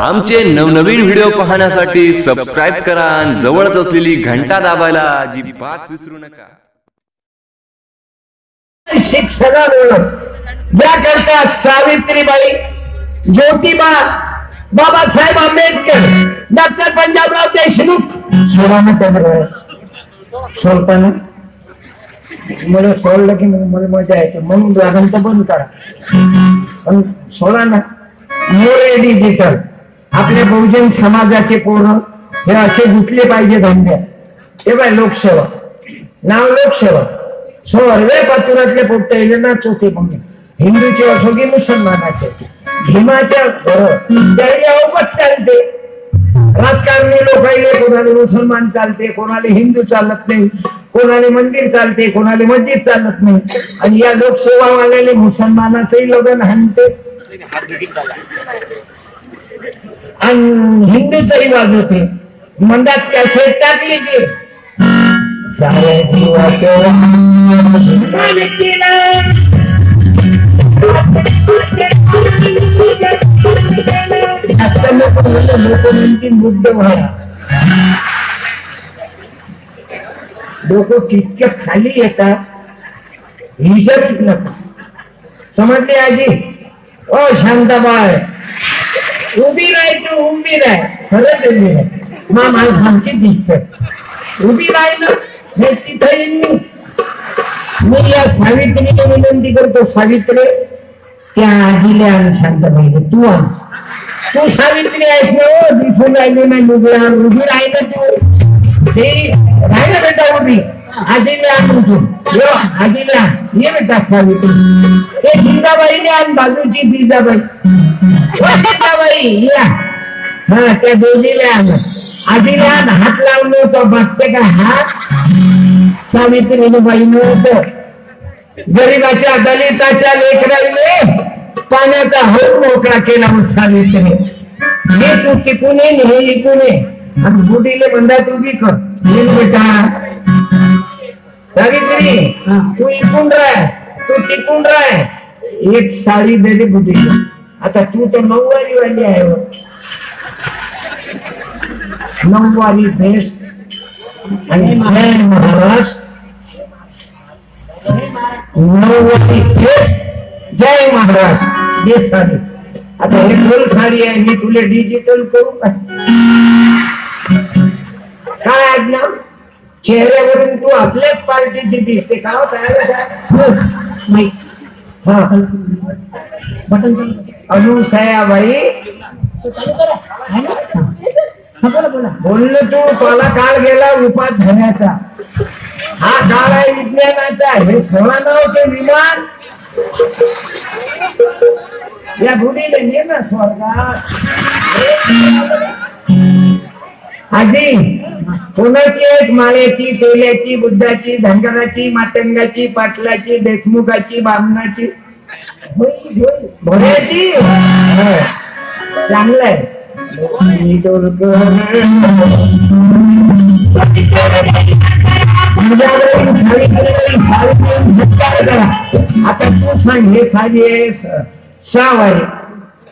आमचे नवनवीन व्हिडिओ पाहण्यासाठी सबस्क्राइब करा आणि जवळच असलेली घंटा दाबायला अजिबात विसरू नका. शिक्षणा ज्याकरता सावित्रीबाई, ज्योतिबा, बाबासाहेब आंबेडकर, डॉक्टर पंजाबराव देशमुख सोडताना मला सोडलं की मला मजा येते म्हणून ग्रंथ बंद करा, पण सोडा ना. मोरे डिजिटल आपल्या बहुजन समाजाचे पोरं हे असे गुंतले पाहिजे धंद्यात. तेव्हा लोकसेवा, नाव लोकसेवा, सर्वे पातुरातले पोट्ट येले ना चोथे पण हिंदूचे असो की मुसलमानाचे, भीमाच्या घर अवपत चालते. राजकारणी लोकांना कोणाला मुसलमान चालते, कोणाला हिंदू चालत नाही, कोणाला मंदिर चालते, कोणाला मस्जिद चालत नाही. आणि या लोकसेवा वाल्याने मुसलमानाचंही लग्न हाणते आणि हिंदूचंही वाजवते. मंदात कॅसेट टाकली की साऱ्या जीवाचं मुद्दे व्हायला डोकं कितक्या खाली येतात विचारच नको. समजले आजी? ओ शांताबाई उभी राह, तू उभी राह. खरंच उभी राह. मला सांगते दिसत उभी राह ना. हे तिथे येईन मी या सावित्रीला विनंती करतो. सावित्री त्या आजीला आण, शांताबाईला तू आण. तू सावित्री आहेस ना, दिसून राहिली नाही मुगला. उभी राहिला तू ते राहिलं बेटा उभी. आजीला आण उठून आजीला ये बेटा सावित्री. ते जिजाबाईने आण, बाजूची जिजाबाई. जिजाबाई या, हा त्या दोघीला आण. आजीला हात लावलो तो बघते का हात सावित्रीने बाईनं होत. गरीबाच्या दलिताच्या लेकराने पाण्याचा हौद मोकळा केला सावित्रीने. हे तू टिकून ये, हे इकून ये. आणि बुडीले बंधात उभी कर. बेटा सावित्री तू इकून राह, तू टिकून राह. एक साडी दे दे बुडीला. आता तू तर नऊवारी वाली आहे, नऊवारी ड्रेस आणि जय महाराष्ट्र. नऊवारी ड्रेस जय महाराष्ट्र हे साडी. आता हे फुल साडी आहे, मी तुला डिजिटल करू का? काय आज्ञा? चेहऱ्यावरून तू आपल्याच पार्टीची दिसते का? अनुसयाबाई बोललो तू. तुला काळ गेला उपात धरण्याचा. हा काळ आहे विज्ञानाचा. हे सोळा नाव ते विमान या गुढीला ये ना स्वर्गात. आजी कोणाची आहेत? माळ्याची, तेल्याची, बुद्धाची, धनगराची, माटंगाची, पाटलाची, देशमुखाची, बामणाची, भोऱ्याची. चांगलं आहे. आता तू सांग हे साडी शाव आहे.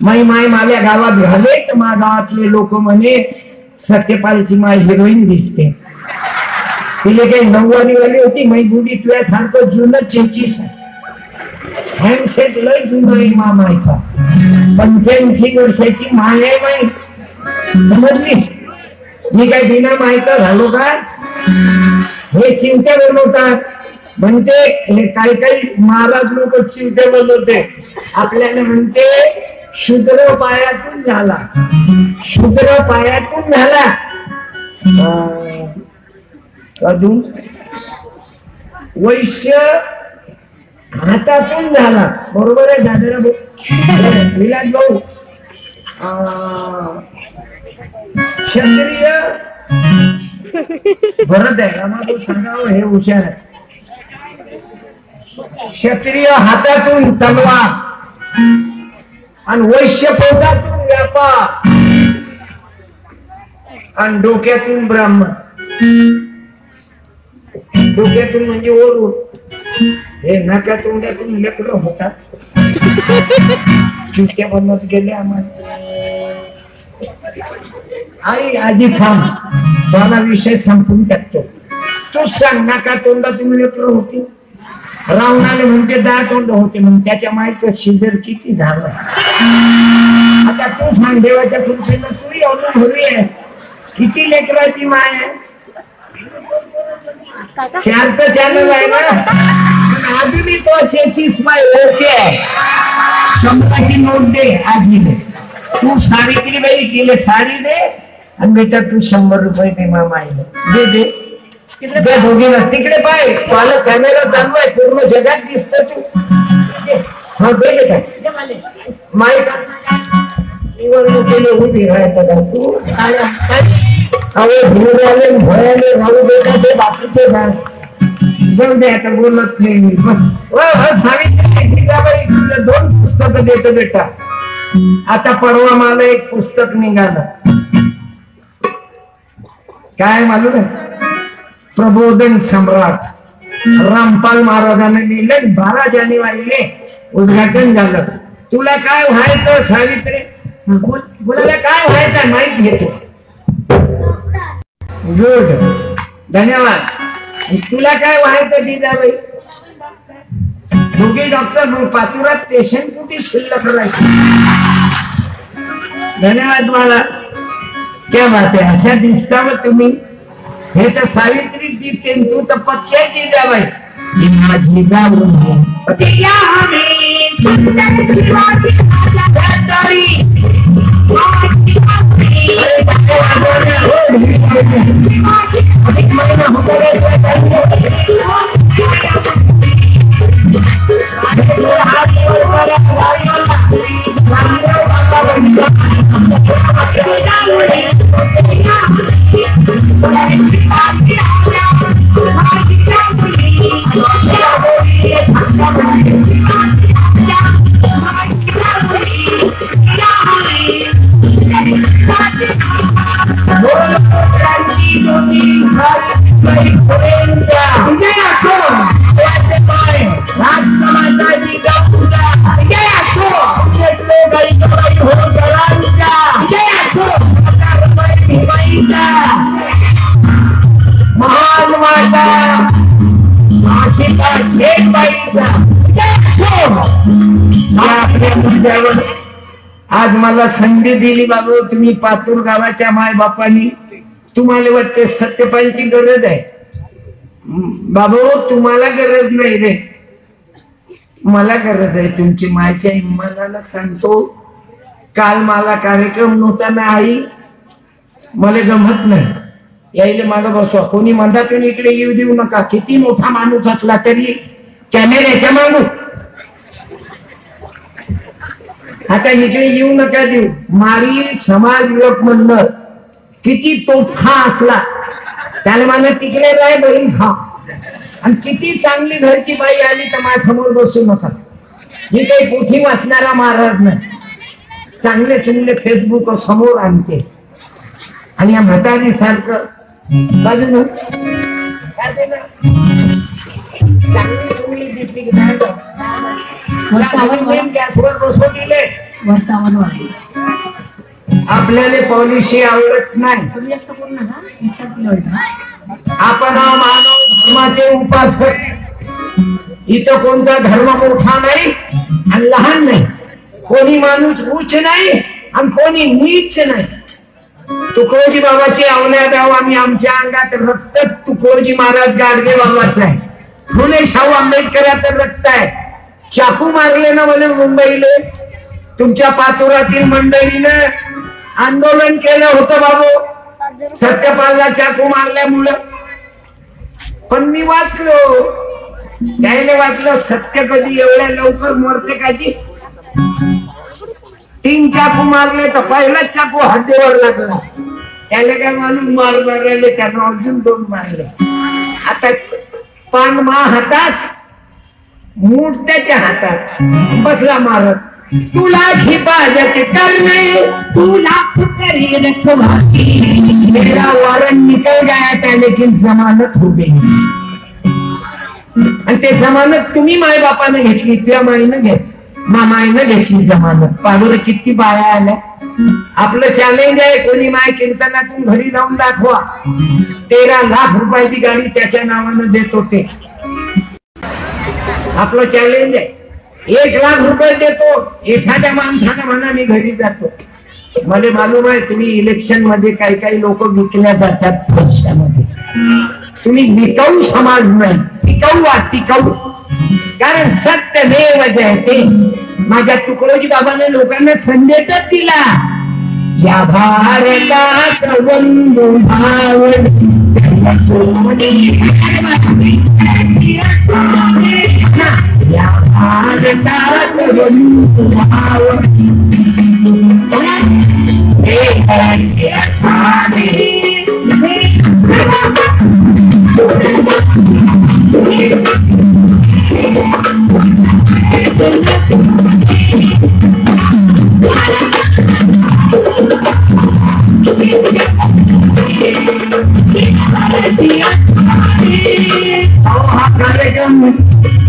माई माय माझ्या गावात घाले तर माझ्या गावातले लोक म्हणे सत्यपालची माय हिरोईन दिसते. तिने काही नऊवारी वाली होती. मै गुडी तुझ्यासारखं जुनं चेचीस हँडसेट लय जुनं आहे मामायचा. 85 वर्षाची माय आहे माई. समजली? मी काय बिना मायचा झालो का? हे चिमट्या बनवतात म्हणते. हे काही काही महाराज लोक चिमटे बनवते. आपल्याला म्हणते शूद्र पायातून झाला, शूद्र पायातून झाला. अजून वैश्य हातातून झाला. बरोबर आहे दादरा भाऊ, विलास भाऊ. क्षत्रिय भरत आहे. आम्हाला सांगावं हे हुशार आहे. क्षत्रिय हातातून तलवार आणि वैश्य पोटातून व्यापार आणि डोक्यातून ब्राह्मण. डोक्यातून म्हणजे ओरू. हे नाका तोंडातून लेकरं होतात. चुटक्या बनत गेले आम्हाला. आई आजी थांब, मला विषय संपून टाकतो. तू सांग नाका तोंडातून लेकर होती, रावणाने म्हणते 10 तोंड होते, मग त्याच्या मायचं शिजर किती झालं. आता तू सांग, देवाच्या कृपेनं तू अनुभवी आहे, किती लेकराची माय आहे. 4 चॅनल आहे ना, अजूनही तो 46 माय ओके आहे. 100ची नोट दे आजीने, तू सावित्रीबाई केले साडी दे, आणि बेटा तू 100 रुपये दे मामाईला. दे दे दे दोघीला. तिकडे पाय, मला कॅमेरा चालू आहे, पूर्ण जगात दिसत तू. हा दे बेटा माईक. निवडणुकीला उभी राहायचं का तू? अहो भुराले भयाले राहू बेटा, ते बाकीचे काय जाऊ दे, आता बोलत नाही मी. सावित्रीबाई तुला 2 पुस्तकं देतो बेटा. आता परवा मला एक पुस्तक निघालं, काय मालूम आहे? प्रबोधन सम्राट रामपाल महाराजांनी लिहिलं. 12 जानेवारीले उद्घाटन झालं. तुला काय व्हायचं सावित्री? तुला काय व्हायचं माहित घेतो. गुड, धन्यवाद. तुला काय व्हायचं जिजाबाई? दोघे डॉक्टर पाचुरात पेशंट कुठे शिल्लक राहायचे. धन्यवाद मला. क्या बात आहे, अशा दिसता तुम्ही. हे तर सावित्री दिसते, तू तर पक्क्या जिजाबाई. माझी जाऊन महान माता आशिका शेखबाईंचा आपल्या मुद्द्यावर आज मला संधी दिली. बाबू तुम्ही पातूर गावाच्या माय बापांनी, तुम्हाला वाटते सत्यपालची गरज आहे. बाबू तुम्हाला गरज नाही रे, मला गरज आहे तुमची. मायच्या इमानाला सांगतो, काल मला कार्यक्रम नव्हता ना आई, मला जमत नाही यायला मागं बसवा. कोणी मंदातून इकडे येऊ देऊ नका, किती मोठा माणूस असला तरी कॅमेऱ्याच्या माणूस. आता इकडे येऊ नका देऊ. मारी समाज युवक म्हणलं किती तोफा असला त्याला मला तिकडे राय बहीण खा. आणि किती चांगली घरची बाई आली तर माझ्या समोर बसू नका. मी काही पोथी वाचणारा महाराज नाही, चांगले चुंगले फेसबुक समोर आणते. आणि या म्हातारी सारखं बाजून चांगली चुंगली दिसली की नाही गॅसवर बसवलेले. आपल्याला पॉलिसी आवडत नाही. आपण मानव धर्माचे उपासक. इथं कोणता धर्म मोठा नाही आणि लहान नाही, कोणी माणूस उच्च नाही आणि कोणी नीच नाही. तुकडोजी बाबाची अवल्यादाव आम्ही आमच्या अंगात रक्त तुकडोजी महाराज गाडगे बाबाचं आहे. फुले शाहू आंबेडकरांचं रक्त आहे. चाकू मारले ना मला मुंबईले, तुमच्या पाचोरातील मंडळीनं आंदोलन केलं होतं बाबू, सत्यपालला चाकू मारल्यामुळं. पण मी वाचलो, त्याने वाचलं सत्य कधी एवढ्या लवकर मरते काची. 3 चाकू मारले तर पहिला चाकू हड्डीवर लागला. त्याला काय माणूस मारणार राहिले, त्यानं अजून 2 मारले. आता पान मा हातात, मूठ त्याच्या हातात, बसला मारत. तुला हिफाजत करने तुला करी रखवाली, मेरा वारंट निकल गया था लेकिन जमानत हो गई. आणि ते जमानत तुम्ही माय बापाने घेतली, त्या माईनं घेतली, मामाईनं घेतली जमानत. पावर किती बाया आल्या. आपलं चॅलेंज आहे, कोणी माय कीर्तनातून घरी जाऊन दाखवा 13 लाख रुपयाची गाडी त्याच्या नावानं देतो ते. आपलं चॅलेंज आहे. 1 लाख रुपये देतो, एखाद्या माणसाने म्हणा मी घरी जातो. मला मालूम आहे तुम्ही इलेक्शन मध्ये काही लोक विकल्या जातात पैशामध्ये. तुम्ही विकाऊ समाज नाही, टिकाऊ. कारण सत्यमेव जयते. माझ्या तुकडोजी बाबाने लोकांना संदेशच दिला, या भारतात बंधू भाव, या भारतात बंधू भाव,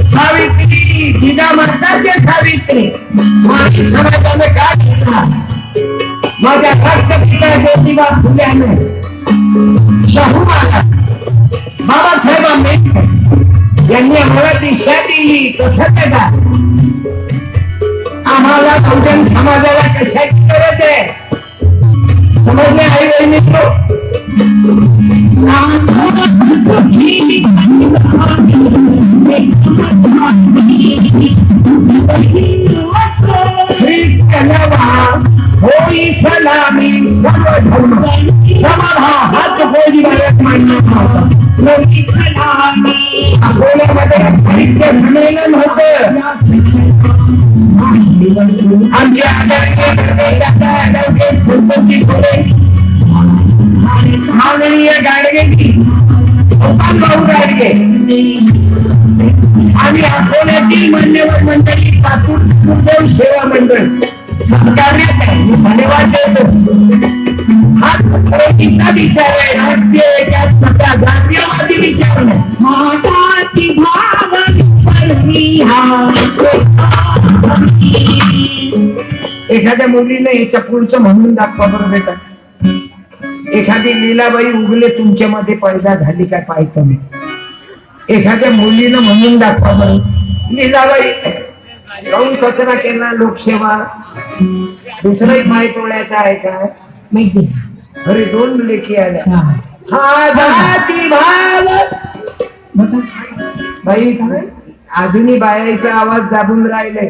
सावित्री जिजा म्हणतात ते सावित्री. माझी समाजाने काय केला, माझ्या राष्ट्रपिता ज्योतिबा फुल्याने, शाहू महाराज, बाबासाहेब आंबेडकर यांनी आम्हाला दिशा दिली. कसं त्याचा आम्हाला बहुजन समाजाला कशाची गरज आहे समजले आई बहिणी. होई सलामी समधर्म समभाव हात कोणी भारत मान्य अकोल्यामध्ये साहित्य संमेलन होतं. आमच्या माननीय गाडगे गोपाल भाऊ गाडगे आणि अकोल्यातील मान्यवर मंडळी पातूर सेवा मंडळ सहकार्यात आहे. धन्यवाद देतो. हा खरोखीचा विचार आहे, जातीयवादी विचार नाही. एखाद्या मुलीने याच्या पुढचं म्हणून दाखवा बरं बेटा. एखादी लीलाबाई उगले तुमच्या मध्ये पैदा झाली काय पाहतो मी. एखाद्या मुलीनं म्हणून दाखवा बरं, लीलाबाई जाऊन कचरा केला लोकसेवा, दुसराही पाय तोडायचा आहे काय माहिती. अरे 2 लेखी आल्या. हा जाती भाव बाई अजूनही बायाचा आवाज दाबून राहिले.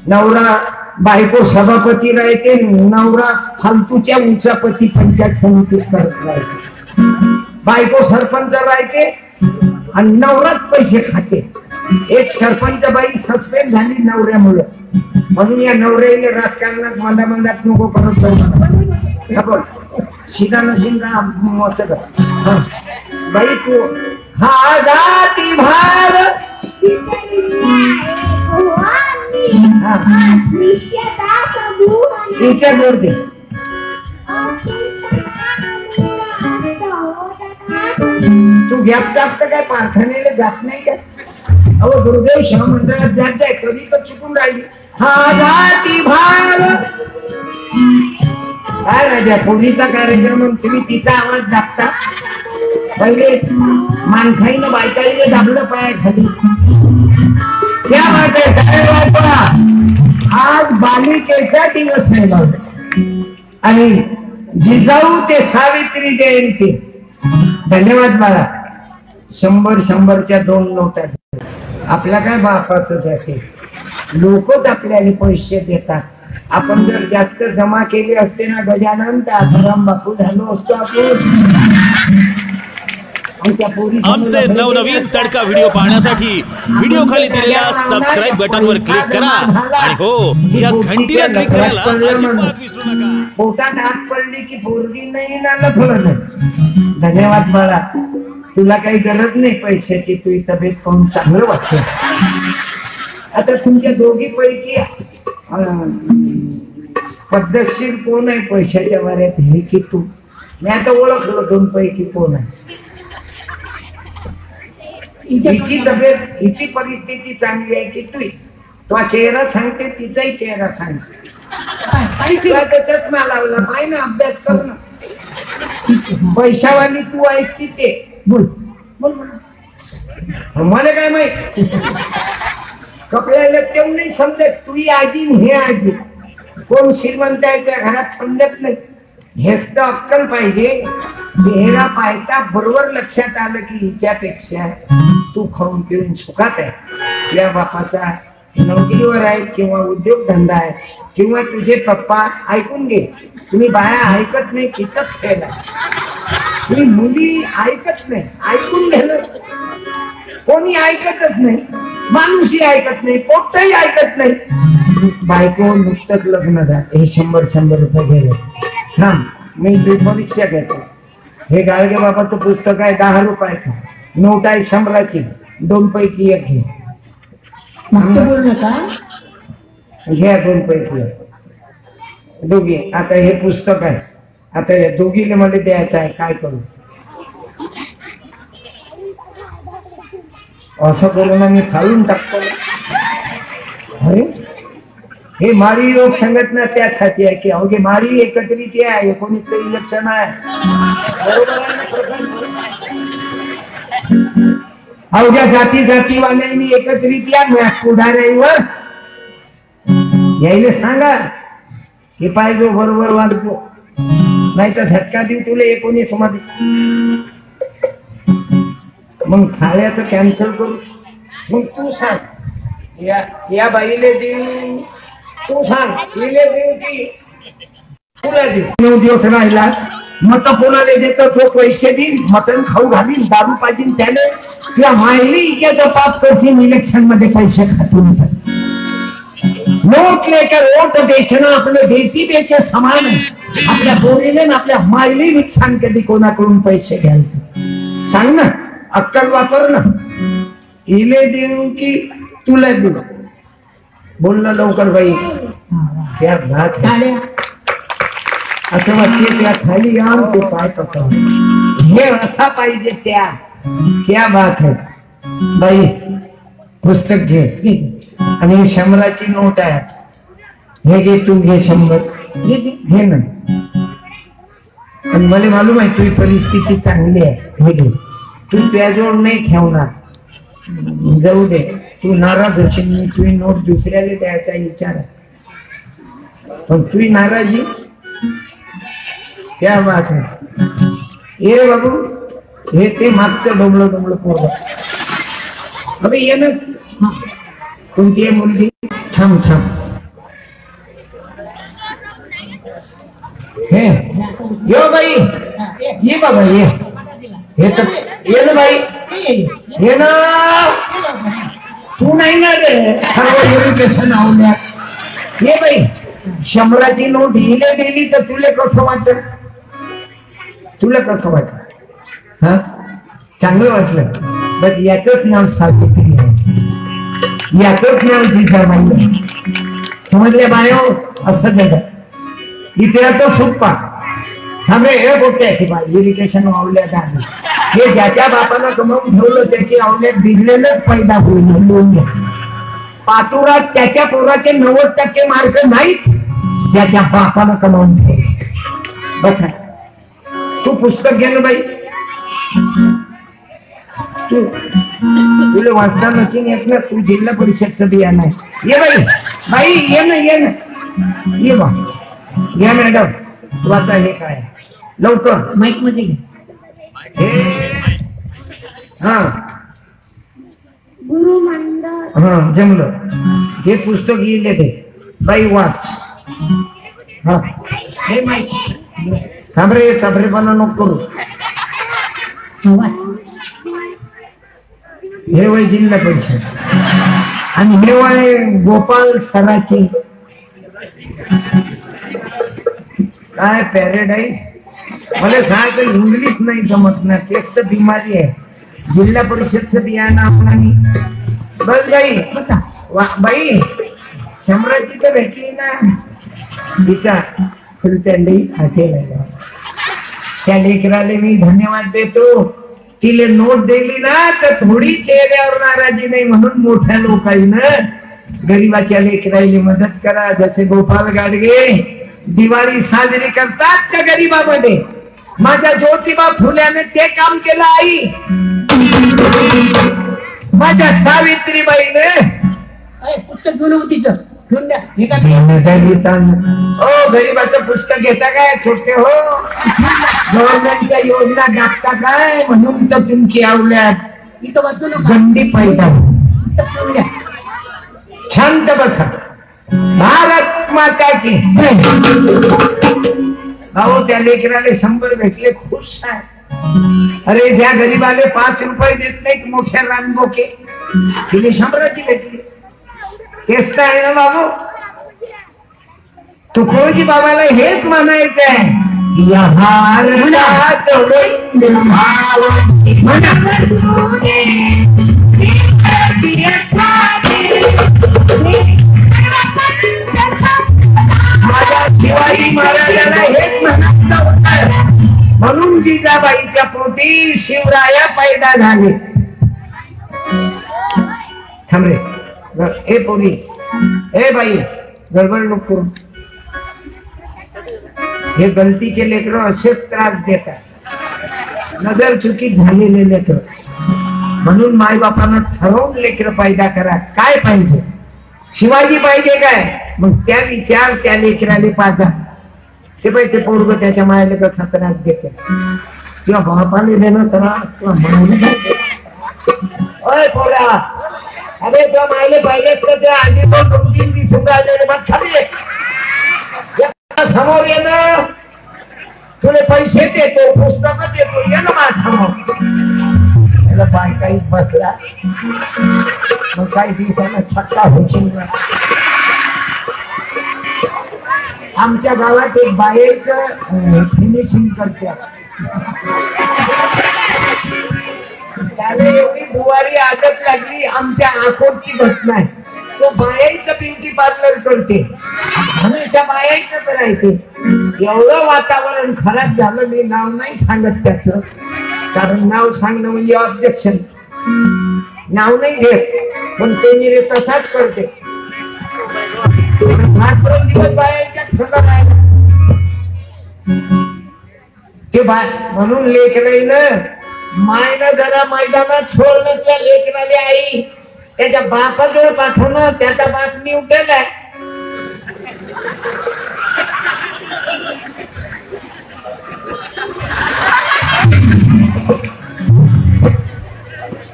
नवरा बायको सभापती राहते, नवरा फालतूच्या उंचापती पंचायत समितीत करत राहते. बायको सरपंच राहते आणि नवराच पैसे खाते. एक सरपंच बाई सस्पेंड झाली नवऱ्यामुळे, म्हणून या नवऱ्याने राजकारणात मंदात नको करत जाऊ. शिदा नशिंदा मत बाई तू हा जाती भाव तिच्या गोरते तू गॅप टाकत काय प्रार्थनेला जात नाही का. अहो गुरुदेव शाह मंडळात जात जाय कधी तर चुकून राहिली. हा जाती भाव काय राजा पूर्वीचा कार्यक्रम तुम्ही तिचा आवाज दाबता. पहिले माणसाईनं बायकाईने दाबलं पाया खाली. क्या बात आहे. आज बालिकेचा दिवस आहे आणि जिजाऊ ते सावित्री जयंती. धन्यवाद बाळा. 100-100च्या 2 नोटा. आपल्या काय बापाच आहे, लोकच आपल्याला पैसे देतात. आपण जर जास्त जमा केले असते ना गजानन तर आसाराम बापू झालो असतो आपण. आमचे नवनवीन तडका व्हिडिओ पाहण्यासाठी व्हिडिओ खाली दिलेल्या सबस्क्राईब बटनवर क्लिक करा आणि हो या घंटीला क्लिक करायला अजिबात विसरू नका. पोटात हात पडली की पोरगी नाही ना थोडं नाही. धन्यवाद बाळा. तुला काही गरज नाही पैशाची, तुझी तब्येत पाहून चांगलं वाटतं. आता तुमच्या दोघी पैकी पद्धतशीर कोण आहे पैशाच्या वाऱ्यात, हे की तू. मी आता ओळखलो 2 पैकी कोण आहे. हिची तब्येत हिची परिस्थिती चांगली आहे की तू. तो चेहरा सांगते, तिचाही चेहरा सांगते. तुला त्याच्यात ना लावला पाय ना, अभ्यास कर ना. पैशावाली तू ऐकती ते बोल बोल मला काय माहित. कपड्याला तेवढं नाही समजत. तू आजी हे आजी कोण श्रीमंत आहे त्या घरात समजत नाही. हेच तर अक्कल पाहिजे. चेहरा पाहता बरोबर लक्षात आलं की हिच्यापेक्षा तू खाऊन पिऊन सुखात आहे. या बापाचा नोकरीवर आहे किंवा उद्योगधंदा आहे किंवा तुझे पप्पा. ऐकून घे, तुम्ही बाया ऐकत नाही कितच केला. तुम्ही मुली ऐकत नाही. ऐकून घेणं कोणी ऐकतच नाही. माणूसही ऐकत नाही, पोटही ऐकत नाही. बायको नुकतंच लग्न झालं, हे 100 रुपये गेले. थांब मी परीक्षा घेतो. हे गाडगे बाबाचं पुस्तक आहे 10 रुपयाचं. नोट आहे 100ची. 2 पैकी 1 घे. बोल नका घ्या. 2 पैकी 1 दोघी. आता हे पुस्तक आहे. आता या दोघीला मध्ये द्यायचं आहे. काय करू असं करून मी फाळून टाकतो. अरे हे माळी लोक संघटना त्यासाठी आहे की अवघे माळी एकत्रित आहे. 19चं इलेक्शन आहे. अवघ्या जातीवाल्यांनी एकत्रित या पुढाऱ्यावर यायला सांगा की पाहिजे बरोबर वागतो, नाही तर झटका देऊ तुला 19 मध्ये. मग थाळ्याचं कॅन्सल करू. मग तू सांग या बाईले देऊ. तू सांग तिले देऊ की तुला देऊ. 9 दिवस राहिला. मत कोणाला देतो तो पैसे देईल, मटण खाऊ घालील, दारू पाजील त्याने किंवा मायली इक्याचा पाप करशील. इलेक्शन मध्ये पैसे खातून नोट लेकर वोट बेचणं आपलं बेटी बेचे समान आहे. आपल्या बोलीने आपल्या मायली नुकसान कधी कोणाकडून पैसे घ्यायचे सांग ना. अक्कल वापर ना. इले देऊ की तुला देऊ. बोलणं लवकर बाई. त्या भात असं वाटते त्या खाली या ते पाय पकड. हे असा पाहिजे त्या भात आहे बाई. पुस्तक घे आणि 100ची नोट आहे. हे घे तू घे 100 घे ना. आणि मला मालूम आहे तुझी परिस्थिती चांगली आहे. हे घे. तू त्याजवळ नाही ठेवणार. जाऊ दे. तू नाराज होशील. मी तुझी नोट दुसऱ्याला द्यायचा विचार आहे पण तुझी नाराजी त्या बात आहे. ये रे बाबू. हे ते मागचं डोंबळ पोरग. अरे ये ना. कोणती आहे मुलगी. थांब हे यो बाई ये बाबा ये. हे तर ये ना बाई. ये ना. तू नाही ना रे एज्युकेशन आवडल्या. ये बाई 100ची नोट हिले दिली तर तुला कसं वाटत. तुला कसं वाटत. हा चांगलं वाटलं. बस याचंच नाव सावित्री आहे. याचंच नाव जिजाबाई. समजले बायो. असं देतात इथे तो सोप्पा. थांबे हे बोलते बाई इरिगेशन आवल्या झाली. हे ज्याच्या बापानं कमावून ठेवलं त्याची आवल्यात बिघडलेलंच पैदा होईल. लिहून घ्या. पाचोरात त्याच्या पोराचे 90% मार्क नाहीत ज्याच्या बापानं कमावून ठेवलं. बसा. तू पुस्तक घे ना बाई. तुला वाचता नसेल येत ना. तू जिल्हा परिषदचं बियाणं आहे. ये बाई ये ना ये बा. या मॅडम वाचा. हे काय लवकर माईक मध्ये घे. हा गुरु मंडळ. हा जमलं. हे पुस्तक येईल ते बाई वाच. हा हे माईक. थांबरे चाबरेपणा नको करू. हे वय जिल्हा परिषद आणि हे वय गोपाल सराची काय पॅराडाईज. मला सांगायचं इंग्लिश नाही जमत ना. तेच तर बिमारी आहे. जिल्हा परिषदचं बियाणं आपण. बस बाई बाई 100ची तर भेटली ना. तिचा फुलत्यांडी हाते. त्या लेकराला मी धन्यवाद देतो. तिले नोट दिली ना तर थोडी चेहऱ्यावर नाराजी नाही म्हणून मोठ्या लोकांना गरीबाच्या लेकराईला मदत करा. जसे गोपाल गाडगे दिवाळी साजरी करतात त्या गरीबामध्ये, माझ्या ज्योतिबा फुल्याने ते काम केलं. आई माझ्या सावित्रीबाईने पुस्तक घेऊन होती गरीबाचं पुस्तक घेता काय छोटे हो, गव्हर्नमेंटच्या योजना गाठता काय, म्हणून तर तुमची आवल्यात गंडी पैदा. शांत बसा. भारत माता की. अहो त्या लेकराले 100 भेटले, खुश आहे. अरे ज्या गरीबाले 5 रुपये देत नाहीत मोठ्या रानबोके, तिने 100ची भेटली. तेच तर आहे ना बाबू. तुकडोजी बाबाला हेच म्हणायचं आहे. माझ्या शिवाजी महाराजांना हेच म्हणायचं होतं. म्हणून जिजाबाईच्या पोटी शिवराया पैदा झाले. थांबरे ए पोरी, ए बाई गडबड नको. हे गलतीचे लेकर असेच त्रास देतात, नजर चुकीत झालेले लेकर. म्हणून मायबापानं ठरवून लेकर पैदा करा. काय पाहिजे? शिवाजी पाहिजे काय? मग त्या विचार त्या लेकराले पाजा. ते पाहिजे पोरग त्याच्या मायाला कसा त्रास देते, किंवा बापाने देणं त्रास, किंवा मायला. ओय पोरा, अरे त्या मायले पाहिजे तर त्या आधी 2-3 दिवस राहिलेले मग खाली समोर ये ना. तुला पैसे देतो, पुस्तक देतो, ये ना माझ समोर. त्याला पाय काही बसला मग काही दिवसांना छक्का होशील. आमच्या गावात एक बाईक फिनिशिंग करते. त्याला एवढी बुवारी आदत लागली. आमच्या अकोटची घटना आहे. तो बायाचं ब्युटी पार्लर करते, हमेशा बायाचं करायचे. एवढं वातावरण खराब झालं, मी नाव नाही सांगत त्याचं, कारण नाव सांगणं म्हणजे ऑब्जेक्शन. नाव नाही घेत, पण ते तसाच करते. 5 दिवस बायाच्याच सगळं राहिलं ते बाय. म्हणून लेकराईनं मायनं जरा मैदानात सोडलं त्या लेकराले आई त्याच्या बापाजवळ पाठवणं. त्याचा बाप न्यूट्रल आहे.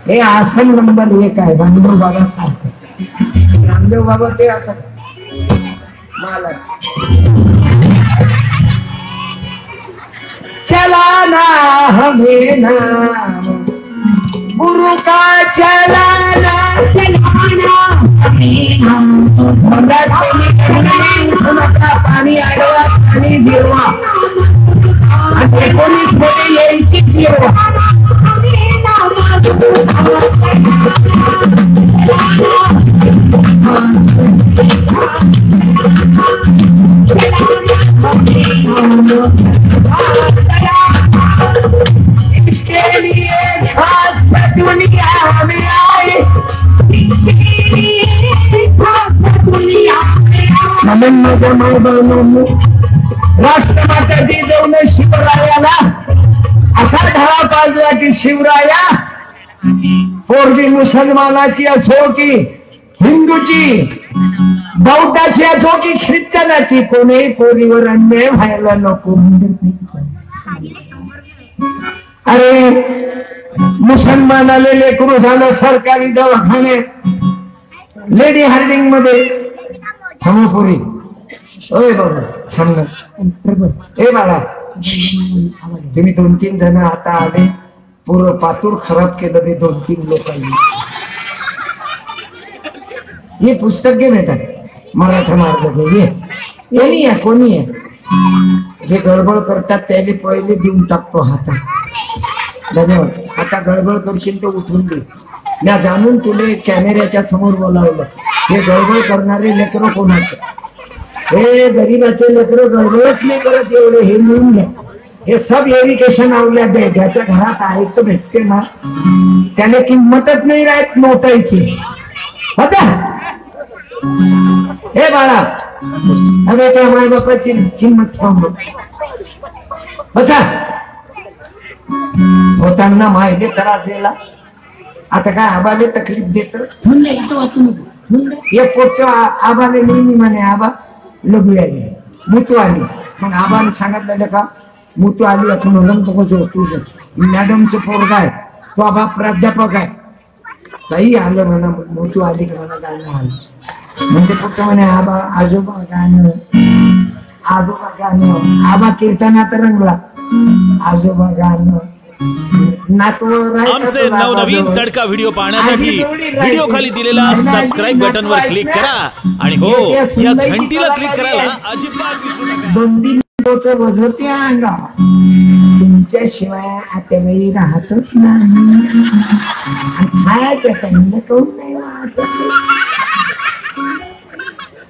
हे आसन नंबर 1 आहे. रामदेव बाबा सारखं. रामदेव बाबा ते असं मला चलाना हमें नाम गुरु का चलाना, पाणी आडवा पाणी जिरवा, आणि 19 मध्ये यायची जिरवा. इसके लिए खास दुनिया में आए, माझ्या मायबाबांनी राष्ट्रमाता जिजाऊने शिवरायाला असा धडा पाजला की शिवराया, पोरगी मुसलमानाची असो की हिंदूची, बौद्धाची असो की ख्रिश्चनाची, कोणी पोरीवर अन्याय व्हायला नको. अरे मुसलमानाले लेकरू झालं सरकारी दवाखाने, लेडी हार्डिंग मध्ये थांबपुरी. ओय बाबा थांब. ए बाळा, तुम्ही 2-3 जण आता आले, पूर्ण पातूर खराब केलं ते 2-3 लोकांनी. हे पुस्तक घे बेटा, मराठा मार्ग घे. येणी आहे कोणी आहे जे गडबड करतात त्याने पहिले देऊन टाकतो हातात. धन्यवाद. आता गडबड करशील तर उठून दे. मी जाणून तुले कॅमेऱ्याच्या समोर बोलावलं. हे गडबड करणारे लेकरं कोणाचं? हे गरीबाचे लेकरं गडबडच नाही करत एवढे. हे मिळून घ्या. हे सब एरिकेशन आवल्या दे. ज्याच्या घरात ऐकतं भेटते ना त्याने किंमतच नाही राहत नोटायची. होता हे बाळा, अरे त्या माय बापाची किंमत ठेव. बसा. होताना माहिती त्रास दिला, आता काय आबाले तकलीफ देत. एक पोट आबाले नेहमी म्हणे आबा लघु आली, मुतू आली. मग आबाने सांगितलेलं का मुतू आली असं म्हणून तुझं मॅडमचं पोरगा आहे, तो आबा प्राध्यापक आहे. काही आलं म्हणा मुतू आली का म्हणा गाणं आलं म्हणजे फक्त म्हणे आबा आजोबा गाणं, आजोबा गाणं. आबा कीर्तनात रंगला, आजोबा गाणं. आमचे नवनवीन तडका व्हिडिओ पाहण्यासाठी व्हिडिओ खाली दिलेला सबस्क्राईब बटन वर क्लिक करा आणि हो या घंटीला क्लिक करायला अजिबात विसरू नका. 2-3 दिवस बसवते अंगा, तुमच्याशिवाय आता वेळी राहतच नाही. खायच्या संग कोण नाही वाटत.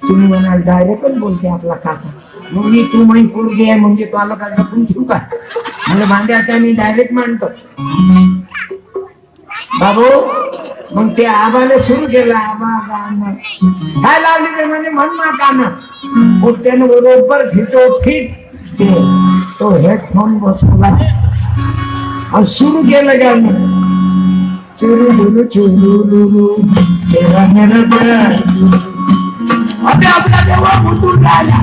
तुम्ही म्हणाल डायरेक्टच बोलते आपला काका, मग तू माही पोरगी आहे म्हणजे तो आला का लपून ठेवू का? म्हणजे भांडे आता मी डायरेक्ट मांडतो बाबू. मग ते आबाने सुरू केलं, आबा गाणं काय लावली ते म्हणजे म्हण ना गाणं. त्यानं बरोबर फिट तो हेडफोन बसवला आणि सुरू केलं गाणं. चुरू डुलू चुरू डुलू तेरा मेरा अबे आपला देवा मुतून राहिला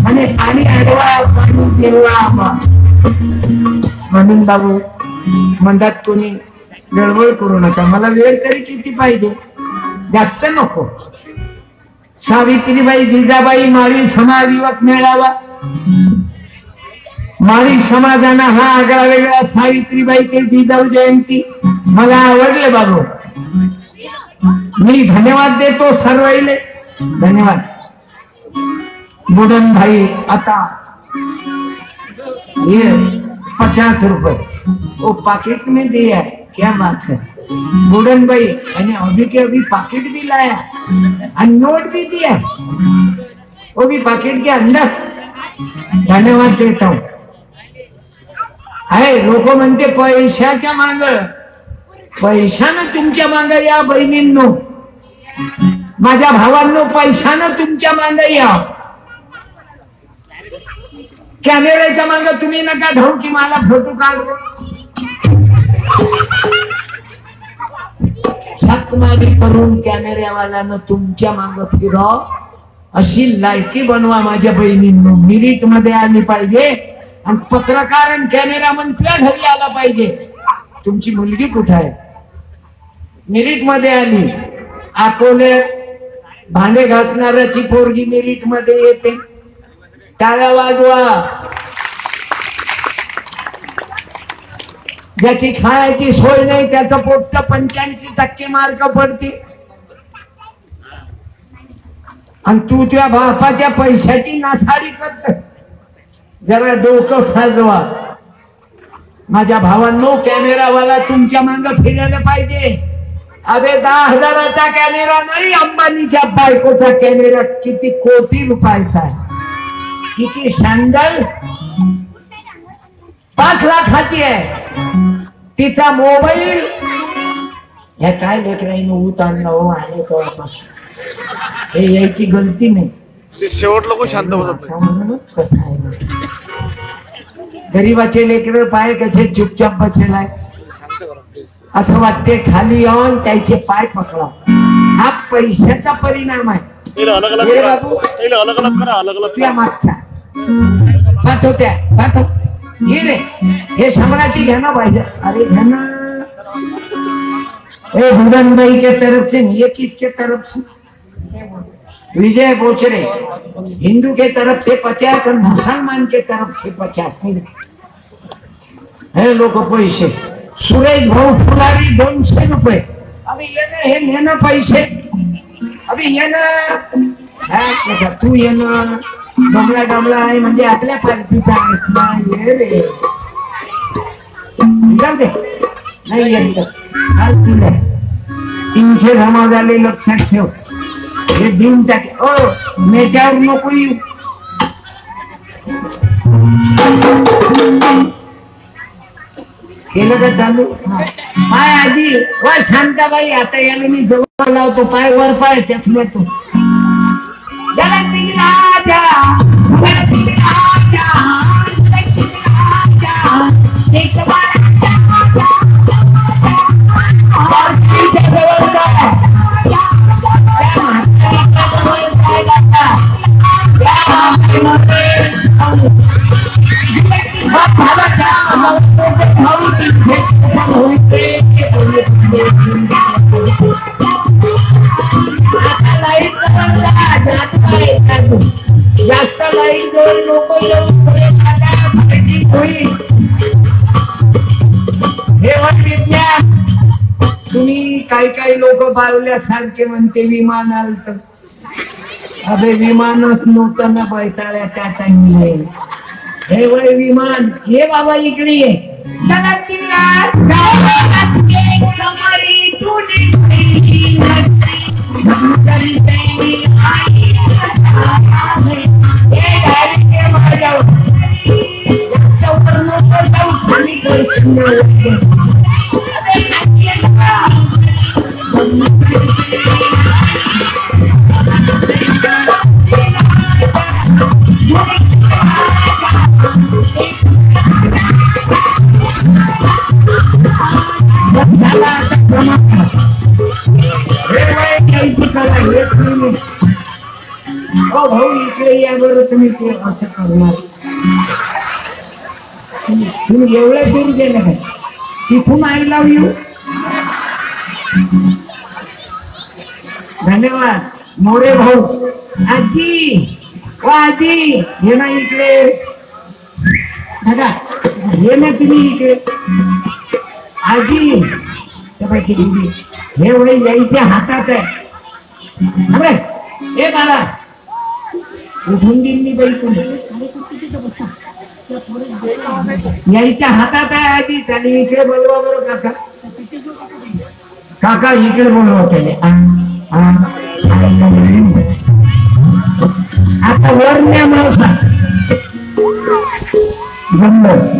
आणि पाणी आडवा पाणी फिरवा. म्हणून बाबू म्हणतात कोणी गडबड करू नका, मला वेळ तरी किती पाहिजे, जास्त नको. सावित्रीबाई जिजाबाई माळी समाज युवक मेळावा, माळी समाजाना हा आगळा वेगळा. सावित्रीबाई ते जिजाऊ जयंती मला आवडले बाबू. मी धन्यवाद देतो सर्वले, धन्यवाद. बुडन भाई आता ये 50 रुपए वो पॉकेट में दिया है, क्या बात है. बुडन भाई मैंने अभी के अभी पॉकेट भी लाया और नोट भी दिया, वो भी पॉकेट के अंदर. धन्यवाद देता हूं. आहे लोक म्हणते पैशाच्या माग, पैशानं तुमच्या माग या बहिणींनो, माझ्या भावांनो पैशानं तुमच्या माग या. कॅमेऱ्याच्या माग तुम्ही नका धावू की मला फोटो काढू. छातमारी करून कॅमेऱ्यावाल्यानं तुमच्या माग फिराव अशी लायकी बनवा माझ्या बहिणींनो. मिरिट मध्ये आली पाहिजे आणि पत्रकार आणि कॅमेरामन तुझ्या घरी आला पाहिजे. तुमची मुलगी कुठे आहे? मिरिट मध्ये आली. अकोले भांडे घासणाऱ्याची पोरगी मिरिट मध्ये येते, टाळ्या वाजवा. ज्याची खायची सोय नाही त्याचं पोट 85% मार्क पडते आणि तू तुझ्या बापाच्या पैशाची नासाडी करत. जरा डोकं साजवा माझ्या भावांनो. कॅमेरावाला तुमच्या मागं फिरायला पाहिजे. अबे 10,000चा कॅमेरा नाही, अंबानीच्या बायकोचा कॅमेरा किती कोटी रुपयाचा आहे. तिची सॅन्डल 5 लाखाची आहे. तिचा मोबाईल या काय लेकराईनं ऊत आणलं हो आहे तेव्हापासून. हे यायची गलती नाही, ते शेवट लोक शांत होतात. कसं आहे गरीबाचे लेकर पाय कसे चुपचाप बसेलाय असं वाटते. खाली येऊन त्याचे पाय पकडा. हा पैशाचा परिणाम आहे. अलग अलग करा, अलग अलग त्या मागचा पाठवत्या पाठव घे रे. हे शंभराची घ्या ना पाहिजे. अरे घ्या ना. हे बुडनबाई के तरफ से, ये किसके तरफ से? विजय बोचरे. हिंदू के तरफ से 50 और मुसलमान के तरफ से 50. हे लोक पैसे. सुरेश भाऊ फुलारी 200 रुपये. अभी येणं हे नेणं पैसे. अभी येणं तू येणं डोंगळा डोंगळा आहे म्हणजे आपल्या पार्टीचा ये रे. जाऊ दे नाही येत 300 जमा झाले लक्षात ठेव. हे देऊन टाक. ओ नेत्यावर नको येऊ. केलं का चालू? पाय आजी व शांताबाई. आता याला मी जवळ लावतो. पाय वर पाय त्यात नेतो. जास्त लाईट जवळ लोक होईल हे विज्ञान. तुम्ही काही लोक बाळल्यासारखे म्हणते विमान आलं तर अबे विमानच नव्हतं ना बैठाळ्या त्या टाइमले. हे वय विमान हे बाबा इकडे ये. भाऊ इकडे या बरं. तुम्ही ते असं करणार तुम्ही एवढ्या दूर गेले काय तिथून आय लव्ह यू. धन्यवाद मोरे भाऊ. आजी व आजी हे ना इकडे. दादा हे ना तुम्ही इकडे. आजी हे वय यायच्या हातात आहे. हे बाळा उठून देईन मी बाई तुम्ही यायच्या हातात आहे आधी. त्याने इकडे बोलवा बरं काका. काका इकडे बोलवा त्याने. आता वरण्या मावसा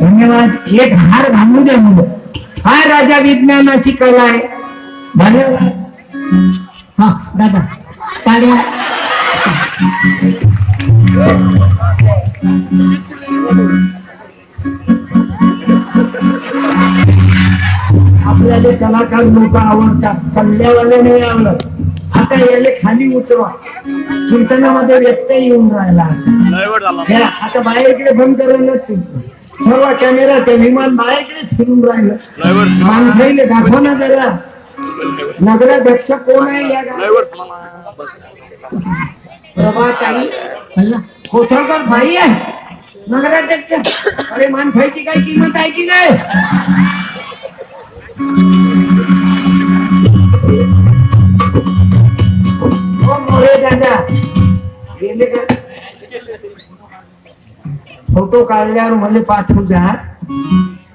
धन्यवाद. एक हार घालू द्या मुलं. हा राजा विज्ञानाची कला आहे. धन्यवाद. हा दादा टाळ्या. आपल्याला कलाकार लोक आवडतात. कल्ल्यावाले नाही आवडत. आता याले खाली उतरवा. कीर्तनामध्ये व्यत्यय येऊन राहिला. आता बाहेरकडे बंद करायला सर्व कॅमेरा ते विमान बाहेरकडे फिरून राहिलं. माणसाईले दाखवा ना जरा. नगराध्यक्ष कोण आहे या गावात? प्रभाताई कोथळकर भाई आहे नगराध्यक्ष. अरे माणसाची काही किंमत आहे की नाही? मोरे दादा गेले का? फोटो काढल्यावर मला पाठवू द्या.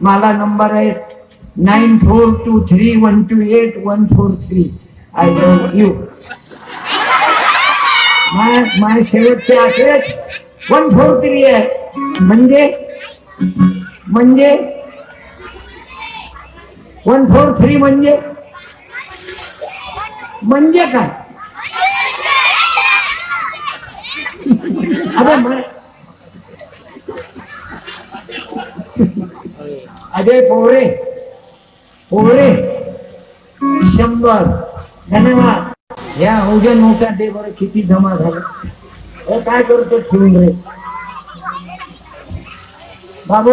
मला नंबर आहे 9423128143. I love you. माझे शेवटचे आकडे 143 आहे. म्हणजे 143 म्हणजे काय? अजय पोवरे 100. धन्यवाद. या अवघ्या नोटा दे बरं. किती जमा झालं? काय करतो ठेवून रे बाबू.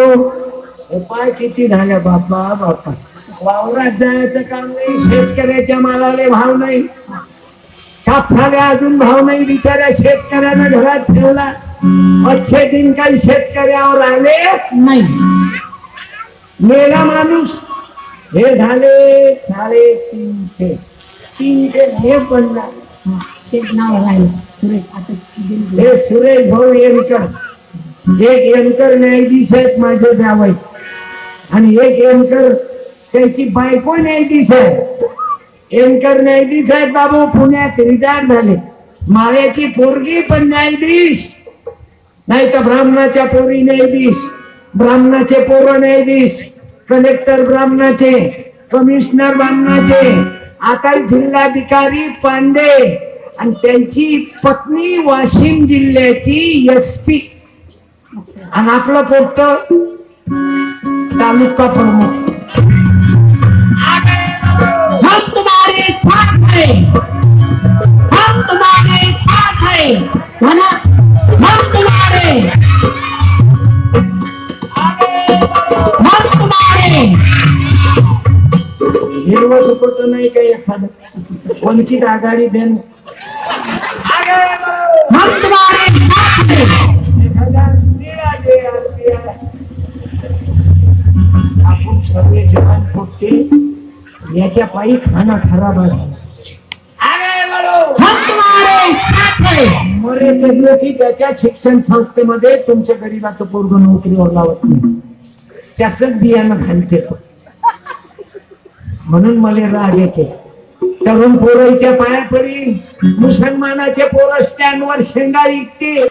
हे पाय किती झाल्या बापा बापा. वावरात जायचं काम नाही. शेतकऱ्याच्या मालाले भाव नाही. कापसाला अजून भाव नाही. बिचाऱ्या शेतकऱ्यानं घरात ठेवला. अच्छे दिन काही शेतकऱ्यावर आले नाही. मेला माणूस. हे झाले 350. 300 हे पडला. ते नाव राहिलं सुरेश. हे सुरेश भाऊ एनकर. एक एनकर न्यायाधीश आहेत माझे जावई. आणि एक एनकर त्याची बायको न्यायाधीश आहे. एनकर न्यायाधीश आहेत बाबू. पुण्यात रिटायर झाले. माळ्याची पोरगी पण न्यायाधीश. नाही तर ब्राह्मणाच्या पोरी न्यायाधीश. ब्राह्मणाचे पोरं न्यायाधीश. कलेक्टर ब्राह्मणाचे. कमिशनर ब्राह्मणाचे. आता जिल्हाधिकारी पांडे आणि त्यांची पत्नी वाशिम जिल्ह्याची SP आणि आपलं पोट तालुका प्रमुख. हम तुम्हारे साथ है, हम तुम्हारे साथ है, म्हणा हम तुम्हारे, हम तुम्हारे. हिरवं दुपट्ट नाही काही एखादं वंचित आघाडी देण. हम तुम्हारे साथ है. एखादा निळा दे आपण सर्व जवान पोटे याच्या पायी खाना खराब आहे. हम तुम्हारे साथ है. मरे तज्ञ की त्याच्या शिक्षण संस्थेमध्ये तुमच्या गरीबाचं पोरग नोकरीवर लावत नाही, त्याच बियाणं घालते. म्हणून मला राग येते. तरुण पोरांच्या पाया पडी मुसलमानाचे पोरं स्टँडवर शेंगा विकते.